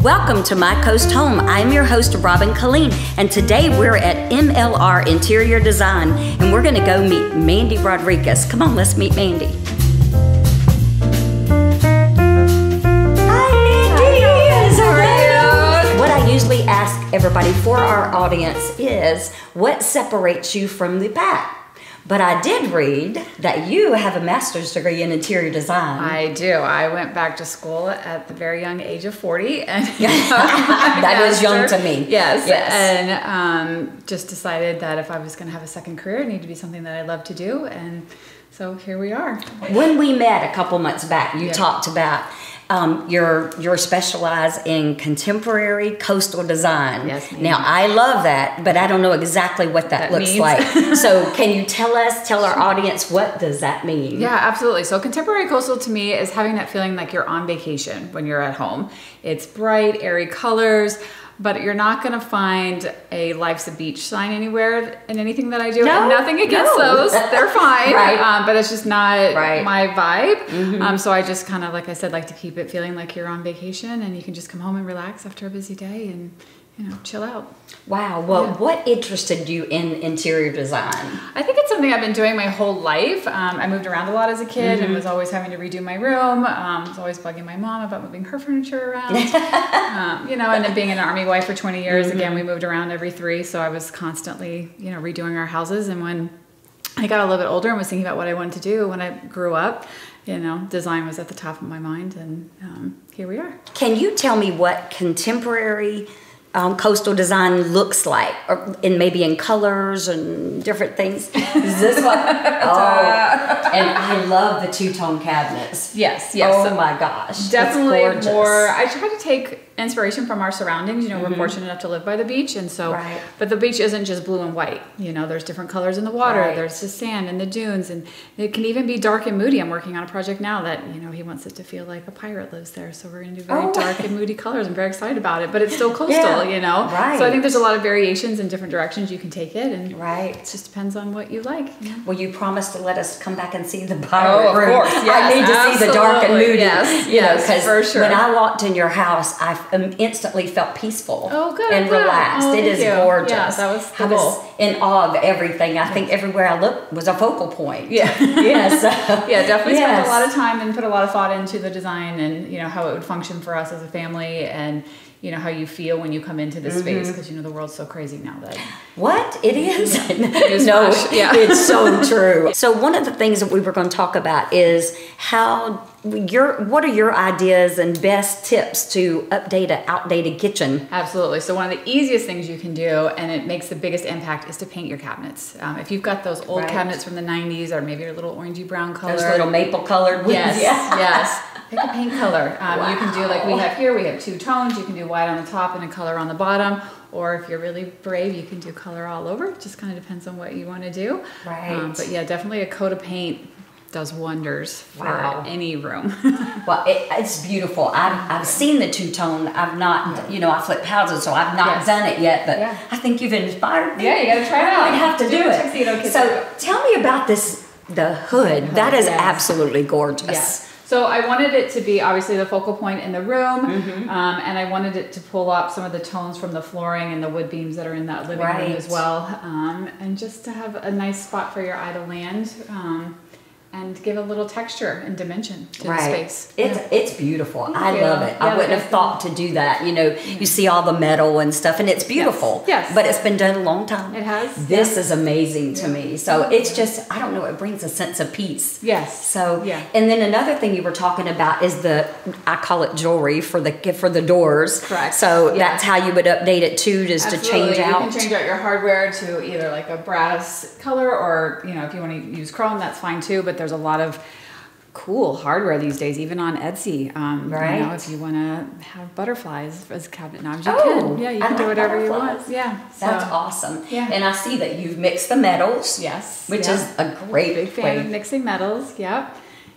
Welcome to My Coast Home. I'm your host, Robin Colleen, and today we're at MLR Interior Design, and we're gonna go meet Mandie Rodriguez. Come on, let's meet Mandie. Hi, Mandie. How are you? What I usually ask everybody for our audience is, what separates you from the pack? But I did read that you have a master's degree in interior design. I do. I went back to school at the very young age of 40. And that is young to me. Yes. And just decided that if I was going to have a second career, it needed to be something that I love to do. And so here we are. When we met a couple months back, you talked about you're specialized in contemporary coastal design. Yes, ma'am. Now, I love that, but I don't know exactly what that looks means. like. So can you tell our audience, what does that mean? Yeah, absolutely. So contemporary coastal to me is having that feeling like you're on vacation when you're at home. It's bright, airy colors, but you're not going to find a Life's a Beach sign anywhere in anything that I do. No, and nothing against those. They're fine. Right. But it's just not my vibe. Mm-hmm. So I just kind of, like I said, like to keep it feeling like you're on vacation and you can just come home and relax after a busy day and, you know, chill out. Wow. Well, what interested you in interior design? I think it's something I've been doing my whole life. I moved around a lot as a kid and was always having to redo my room. Was always bugging my mom about moving her furniture around. You know, and then being an Army wife for 20 years, again, we moved around every 3. So I was constantly, you know, redoing our houses. And when I got a little bit older and was thinking about what I wanted to do when I grew up, you know, design was at the top of my mind. And here we are. Can you tell me what contemporary coastal design looks like, or maybe in colors and different things? Is this what? And I love the two-tone cabinets. Yes. Oh my gosh, definitely more. I try to take inspiration from our surroundings. You know, we're fortunate enough to live by the beach, and so. But the beach isn't just blue and white. You know, there's different colors in the water. There's the sand and the dunes, and it can even be dark and moody. I'm working on a project now that, you know, he wants it to feel like a pirate lives there, so we're going to do very dark and moody colors. I'm very excited about it, but it's still coastal. You know, so I think there's a lot of variations in different directions you can take it, and it just depends on what you like. Well, you promised to let us come back and see the pirate room. Of course, yes, I need to see the dark and moody. Yes, for sure. When I walked in your house, I instantly felt peaceful and relaxed. It is gorgeous. Yeah, that was the I was in awe of everything. I think everywhere I looked was a focal point. Yeah. Yes. Definitely spent a lot of time and put a lot of thought into the design and, you know, how it would function for us as a family, and you know how you feel when you come into this space, because you know the world's so crazy now that it is. No, it's so true. So one of the things that we were going to talk about is what are your ideas and best tips to update an outdated kitchen? Absolutely. So one of the easiest things you can do, and it makes the biggest impact, is to paint your cabinets. If you've got those old cabinets from the 90s, or maybe a little orangey brown color, those little maple colored ones. Yes. Pick a paint color. You can do like we have here. We have 2 tones. You can do white on the top and a color on the bottom. Or if you're really brave, you can do color all over. It just kind of depends on what you want to do. But yeah, definitely a coat of paint does wonders for any room. Well, it's beautiful. I've seen the two-tone. I've not, you know, I flip houses, so I've not done it yet, but I think you've inspired me. Yeah, you got to try it out. I have to do it. So tell me about the hood. That is absolutely gorgeous. Yes. So I wanted it to be obviously the focal point in the room, and I wanted it to pull up some of the tones from the flooring and the wood beams that are in that living room as well, and just to have a nice spot for your eye to land, and give a little texture and dimension to the space. It's beautiful. I love it. I wouldn't have thought to do that. You know, you see all the metal and stuff, and it's beautiful. Yes. But it's been done a long time. It has. This is amazing to me. So it's just, I don't know, it brings a sense of peace. Yes. So, and then another thing you were talking about is I call it jewelry for the doors. Correct. So that's how you would update it too, just to change out. You can change out your hardware to either like a brass color, or, you know, if you want to use chrome, that's fine too, but there's a lot of cool hardware these days, even on Etsy. You know, if you want to have butterflies as cabinet knobs, you can. Yeah, you can do whatever you want. Yeah. That's awesome. Yeah. And I see that you've mixed the metals. Yes. Which is a great big fan of mixing metals. Yep.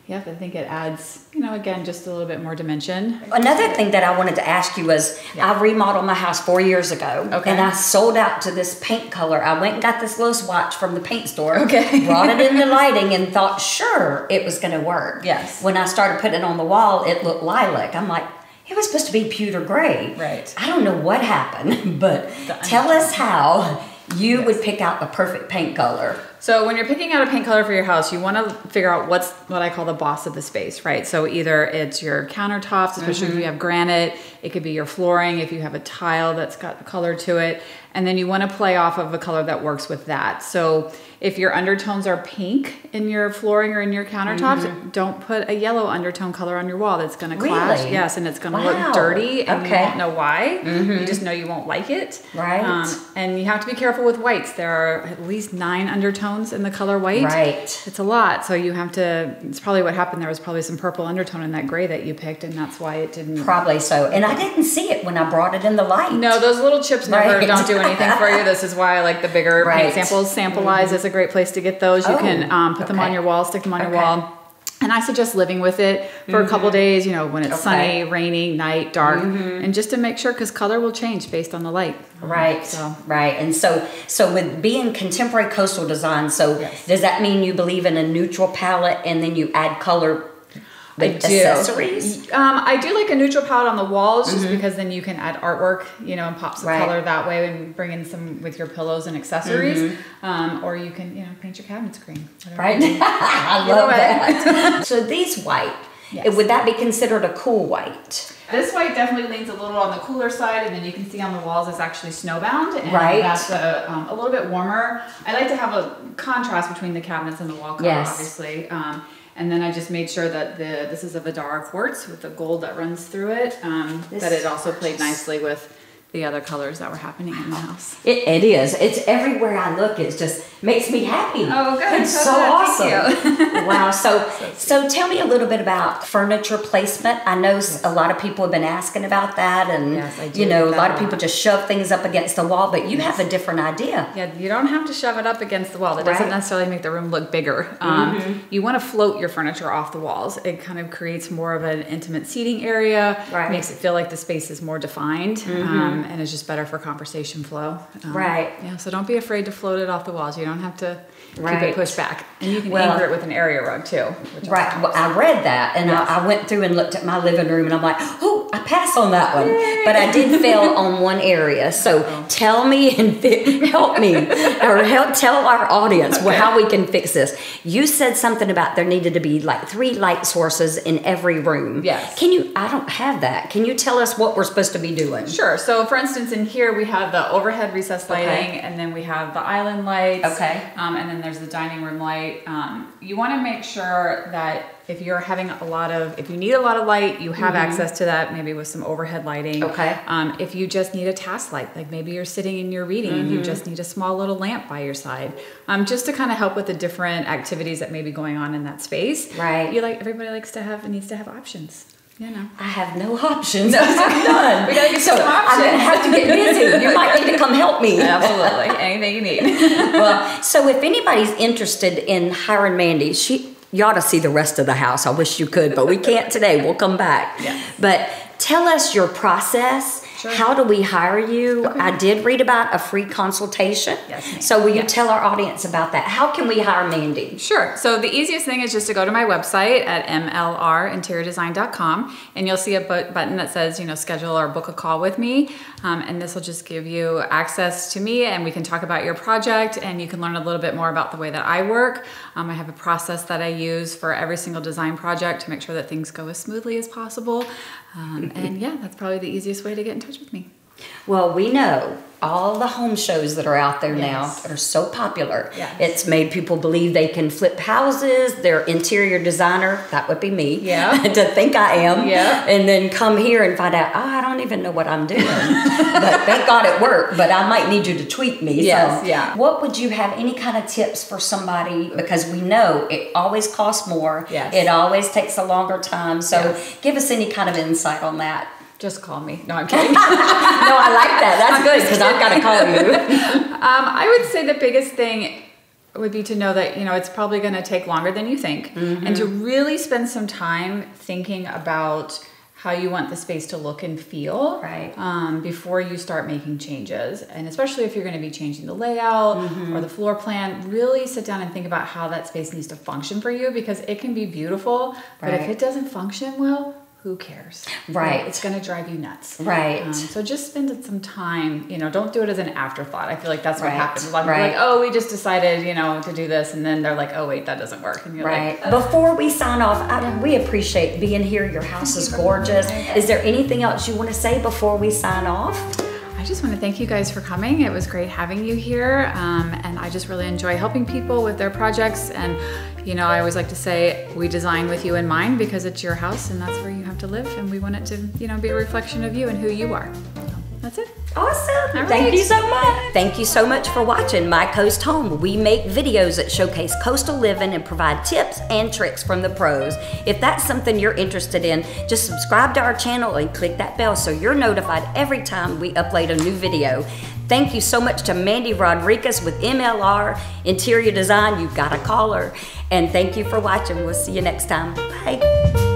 Yep, I think it adds, you know, again, just a little bit more dimension. Another thing that I wanted to ask you was, I remodeled my house 4 years ago, and I sold out to this paint color. I went and got this little swatch from the paint store, brought it in the lighting, and thought, sure, it was going to work. Yes. When I started putting it on the wall, it looked lilac. I'm like, it was supposed to be pewter gray. Right. I don't know what happened, but tell us how you would pick out the perfect paint color. So when you're picking out a paint color for your house, you want to figure out what's what I call the boss of the space, right? So either it's your countertops, especially if you have granite, it could be your flooring if you have a tile that's got color to it, and then you want to play off of a color that works with that. So if your undertones are pink in your flooring or in your countertops, don't put a yellow undertone color on your wall. That's going to clash. Yes, and it's going to look dirty, and you won't know why. You just know you won't like it. Right. And you have to be careful with whites. There are at least 9 undertones in the color white. Right. It's a lot. So you have to, it's probably what happened. There was probably some purple undertone in that gray that you picked, and that's why it didn't. Probably so. And I didn't see it when I brought it in the light. No, those little chips never don't do anything for you. This is why I like the bigger paint samples. Sample-Eyes is a great place to get those. You can put them on your wall, stick them on your wall. And I suggest living with it for a couple days, you know, when it's sunny, rainy, night, dark, and just to make sure, because color will change based on the light. Right. Right. And so with being contemporary coastal design, does that mean you believe in a neutral palette and then you add color? Accessories? I do like a neutral palette on the walls, just because then you can add artwork, you know, and pop some color that way, and bring in some with your pillows and accessories. Or you can, you know, paint your cabinets green. Right. I love that. So these white, would that be considered a cool white? This white definitely leans a little on the cooler side, and then you can see on the walls it's actually snowbound, and that's a little bit warmer. I like to have a contrast between the cabinets and the wall color, obviously. And then I just made sure that this is a Vidara quartz with the gold that runs through it, that it also played nicely with the other colors that were happening in the house. It is. It's everywhere I look. It just makes me happy. Oh, good. It's so awesome. Wow. So tell me a little bit about furniture placement. I know a lot of people have been asking about that, and you know, a lot of people just shove things up against the wall, but you have a different idea. Yeah, you don't have to shove it up against the wall. That doesn't necessarily make the room look bigger. You want to float your furniture off the walls. It kind of creates more of an intimate seating area. Makes it feel like the space is more defined. And it's just better for conversation flow. Yeah, so don't be afraid to float it off the walls. You don't have to keep it pushed back. And you can anchor it with an area rug too. Well, I read that, and I went through and looked at my living room, and I'm like, oh, I passed on that one. But I did fail on one area. So tell me and help me, or tell our audience how we can fix this. You said something about there needed to be like 3 light sources in every room. Yes. I don't have that. Can you tell us what we're supposed to be doing? Sure. So for instance, in here we have the overhead recessed lighting, and then we have the island lights. And then there's the dining room light. You want to make sure that if you're having if you need a lot of light, you have access to that, maybe with some overhead lighting. If you just need a task light, like maybe you're sitting and you're reading and you just need a small little lamp by your side, just to kind of help with the different activities that may be going on in that space. Everybody needs to have options. You know, I have no options. I have none. We gotta get some options. I'm gonna have to get busy. You might need to come help me. Absolutely, anything you need. Well, so if anybody's interested in hiring Mandie, you ought to see the rest of the house. I wish you could, but we can't today. We'll come back. But tell us your process. How do we hire you? I did read about a free consultation. So will you tell our audience about that? How can we hire Mandie? Sure. So the easiest thing is just to go to my website at mlrinteriordesign.com, and you'll see a button that says, you know, schedule or book a call with me. And this will just give you access to me, and we can talk about your project, and you can learn a little bit more about the way that I work. I have a process that I use for every single design project to make sure that things go as smoothly as possible. And that's probably the easiest way to get in touch with me. Well, we know all the home shows that are out there now are so popular. It's made people believe they can flip houses. Their interior designer, that would be me, to think I am, and then come here and find out, I don't even know what I'm doing. But thank God it worked, but I might need you to tweak me. What would you have, any kind of tips for somebody, because we know it always costs more. It always takes a longer time. So give us any kind of insight on that. Just call me. No, I'm kidding. No, I like that. That's good, because I've got to call you. I would say the biggest thing would be to know that, you know, it's probably going to take longer than you think, and to really spend some time thinking about how you want the space to look and feel before you start making changes. And especially if you're going to be changing the layout or the floor plan, really sit down and think about how that space needs to function for you, because it can be beautiful, but if it doesn't function well, who cares? Right. It's going to drive you nuts. Right. So just spend some time, don't do it as an afterthought. I feel like that's what happens. A lot of people are like, oh, we just decided, to do this. And then they're like, oh, wait, that doesn't work. And you're like, oh. Before we sign off, we appreciate being here. Your house is gorgeous. Is there anything else you want to say before we sign off? I just want to thank you guys for coming. It was great having you here. And I just really enjoy helping people with their projects. And, I always like to say we design with you in mind because it's your house and that's where you have to live. And we want it to, be a reflection of you and who you are. So that's it. Awesome. Thank you so much. Thank you so much for watching My Coast Home. We make videos that showcase coastal living and provide tips and tricks from the pros. If that's something you're interested in, just subscribe to our channel and click that bell so you're notified every time we upload a new video. Thank you so much to Mandie Rodriguez with MLR Interior Design. You've got to call her. And thank you for watching. We'll see you next time. Bye.